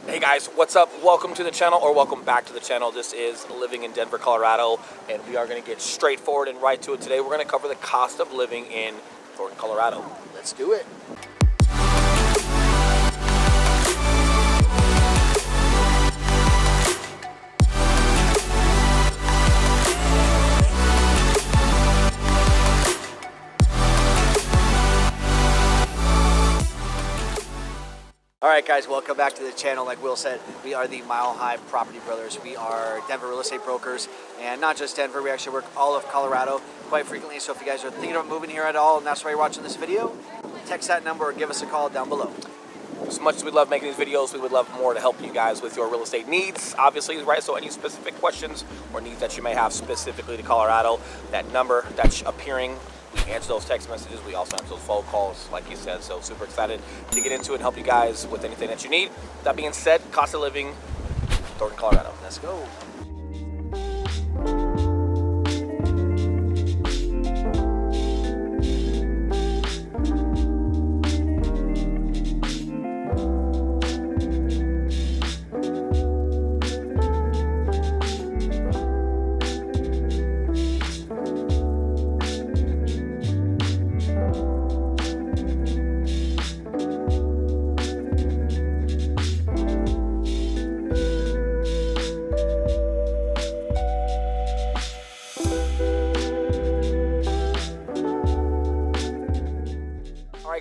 Hey guys, what's up? Welcome to the channel, or welcome back to the channel. This is Living in Denver, Colorado, and we are going to get straightforward and right to it today. We're going to cover the cost of living in Thornton, Colorado. Let's do it. All right, guys, welcome back to the channel. Like Will said, we are the Mile High Property Brothers. We are Denver real estate brokers, and not just Denver. We actually work all of Colorado quite frequently. So if you guys are thinking of moving here at all, and that's why you're watching this video, text that number or give us a call down below. As much as we love making these videos, we would love more to help you guys with your real estate needs, obviously, right? So any specific questions or needs that you may have specifically to Colorado, that number that's appearing, we answer those text messages. We also answer those phone calls, like you said. So super excited to get into it and help you guys with anything that you need. That being said, cost of living, Thornton, Colorado. Let's go.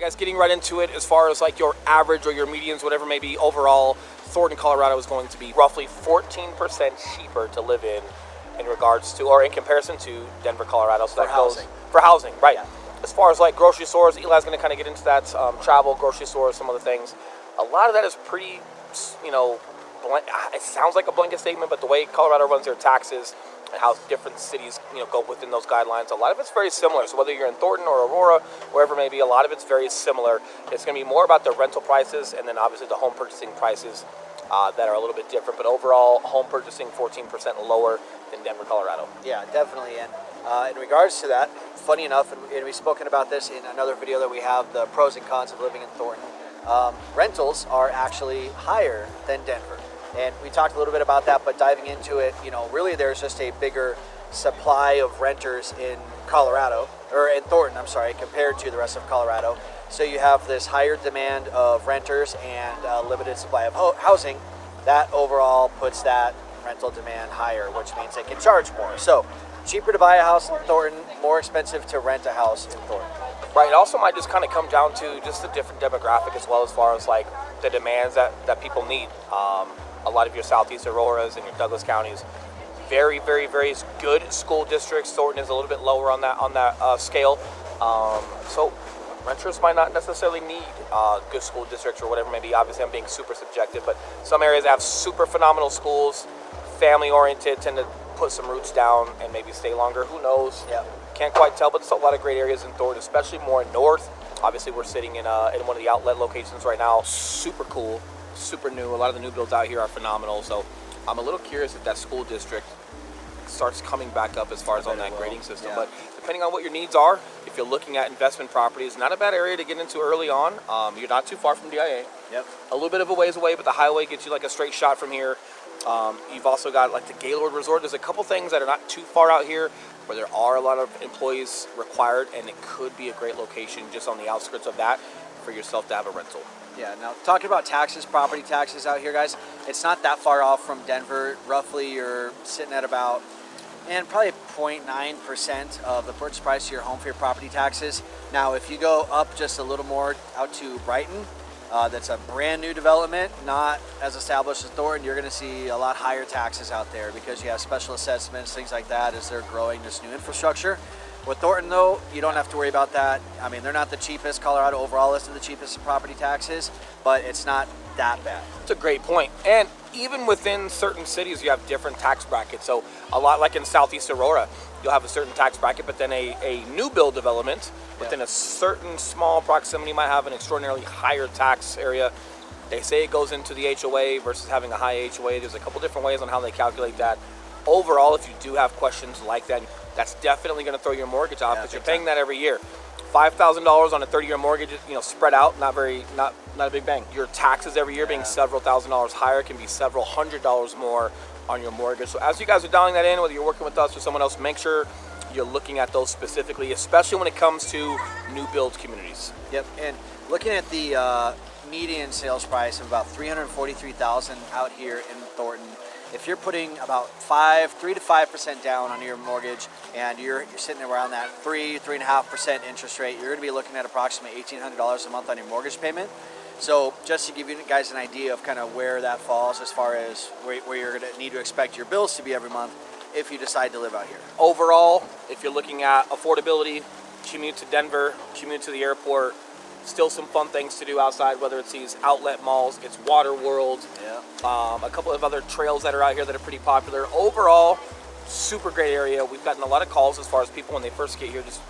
Guys, getting right into it, as far as like your average or your medians, whatever may be, overall Thornton, Colorado is going to be roughly 14% cheaper to live in regards to, or in comparison to Denver, Colorado. So for housing. For housing, right? Yeah. As far as like grocery stores, Eli's going to kind of get into that. Travel, grocery stores, some other things. A lot of that is pretty, you know, it sounds like a blanket statement, but the way Colorado runs their taxes and how different cities, you know, go within those guidelines, a lot of it's very similar. So whether you're in Thornton or Aurora, wherever it may be, a lot of it's very similar. It's going to be more about the rental prices and then obviously the home purchasing prices that are a little bit different. But overall, home purchasing 14% lower than Denver, Colorado. Yeah, definitely. And in regards to that, funny enough, and we've spoken about this in another video that we have, the pros and cons of living in Thornton. Rentals are actually higher than Denver. And we talked a little bit about that, but diving into it, you know, really there's just a bigger supply of renters in Colorado, or in Thornton, I'm sorry, compared to the rest of Colorado. So you have this higher demand of renters and a limited supply of housing. That overall puts that rental demand higher, which means they can charge more. So cheaper to buy a house in Thornton, more expensive to rent a house in Thornton. Right, it also might just kind of come down to just a different demographic as well, as far as like the demands that people need. A lot of your southeast Auroras and your Douglas counties, very, very, very good school districts. Thornton is a little bit lower on that scale. So renters might not necessarily need good school districts or whatever it may be. Obviously, I'm being super subjective, but some areas have super phenomenal schools, family-oriented, tend to put some roots down and maybe stay longer. Who knows? Yeah. Can't quite tell, but there's a lot of great areas in Thornton, especially more north. Obviously, we're sitting in one of the outlet locations right now. Super cool. Super new. A lot of the new builds out here are phenomenal. So I'm a little curious if that school district starts coming back up as far as on that grading system. Yeah. But depending on what your needs are, if you're looking at investment properties, not a bad area to get into early on. You're not too far from DIA. Yep. A little bit of a ways away, but the highway gets you like a straight shot from here. You've also got like the Gaylord Resort. There's a couple things that are not too far out here where there are a lot of employees required, and it could be a great location just on the outskirts of that for yourself to have a rental. Yeah, now talking about taxes, property taxes out here, guys, it's not that far off from Denver. Roughly, you're sitting at about, and probably 0.9% of the purchase price of your home for your property taxes. Now, if you go up just a little more out to Brighton, that's a brand new development, not as established as Thornton, you're going to see a lot higher taxes out there because you have special assessments, things like that, as they're growing this new infrastructure. With Thornton, though, you don't have to worry about that. I mean, they're not the cheapest. Colorado overall isn't the cheapest in property taxes, but it's not that bad. That's a great point. And even within certain cities, you have different tax brackets. So a lot like in Southeast Aurora, you'll have a certain tax bracket, but then a new build development within a certain small proximity might have an extraordinarily higher tax area. They say it goes into the HOA versus having a high HOA. There's a couple different ways on how they calculate that. Overall, if you do have questions like that, that's definitely going to throw your mortgage off because you're paying that every year. $5,000 on a 30-year mortgage, spread out, not a big bang. Your taxes every year being several $1,000s higher can be several $100s more on your mortgage. So as you guys are dialing that in, whether you're working with us or someone else, make sure you're looking at those specifically, especially when it comes to new build communities. Yep, and looking at the median sales price of about $343,000 out here in Thornton. If you're putting about 3 to 5% down on your mortgage, and you're sitting around that 3.5% interest rate, you're going to be looking at approximately $1,800 a month on your mortgage payment. So just to give you guys an idea of kind of where that falls as far as where you're going to need to expect your bills to be every month if you decide to live out here. Overall, if you're looking at affordability, commute to Denver, commute to the airport, still some fun things to do outside, whether it's these outlet malls, it's Water World, a couple of other trails that are out here that are pretty popular. Overall, super great area. We've gotten a lot of calls as far as people when they first get here, just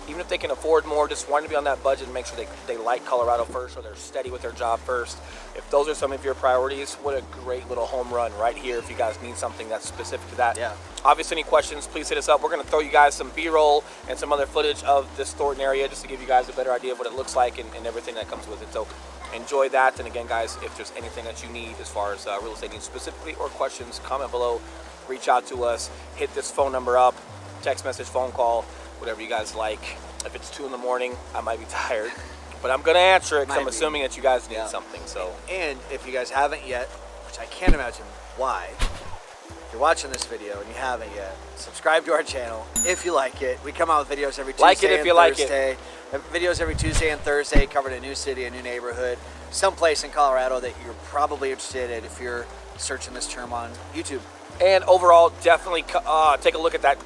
even if they can afford more, just wanting to be on that budget and make sure they like Colorado first, or they're steady with their job first. If those are some of your priorities, what a great little home run right here if you guys need something that's specific to that. Yeah. Obviously, any questions, please hit us up. We're going to throw you guys some B-roll and some other footage of this Thornton area just to give you guys a better idea of what it looks like and everything that comes with it. So enjoy that. And again, guys, if there's anything that you need as far as real estate needs specifically or questions, comment below, reach out to us, hit this phone number up, text message, phone call, whatever you guys like. If it's 2 in the morning, I might be tired, but I'm going to answer it because I'm assuming that you guys need something. So, and if you guys haven't yet, which I can't imagine why, if you're watching this video and you haven't yet, subscribe to our channel if you like it. We come out with videos every Tuesday and Thursday. Videos every Tuesday and Thursday covering a new city, a new neighborhood, someplace in Colorado that you're probably interested in if you're searching this term on YouTube. And overall, definitely take a look at that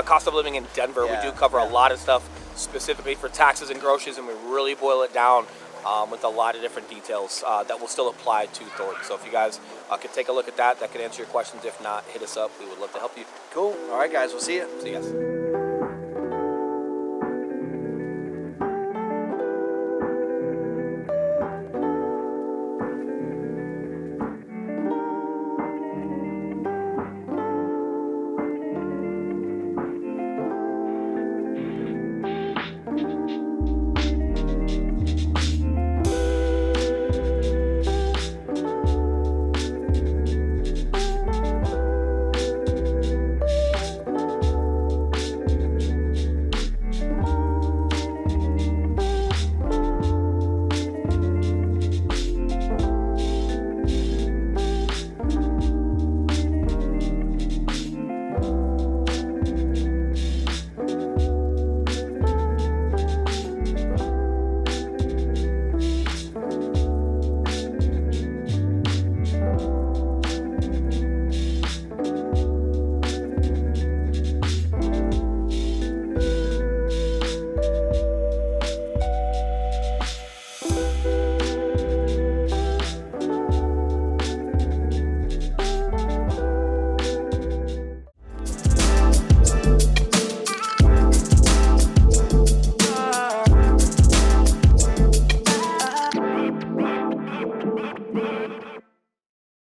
cost of living in Denver. We do cover a lot of stuff specifically for taxes and groceries, and we really boil it down with a lot of different details that will still apply to Thornton. So if you guys could take a look at that, that could answer your questions. If not, hit us up. We would love to help you. Cool. All right, guys. We'll see you. See you guys.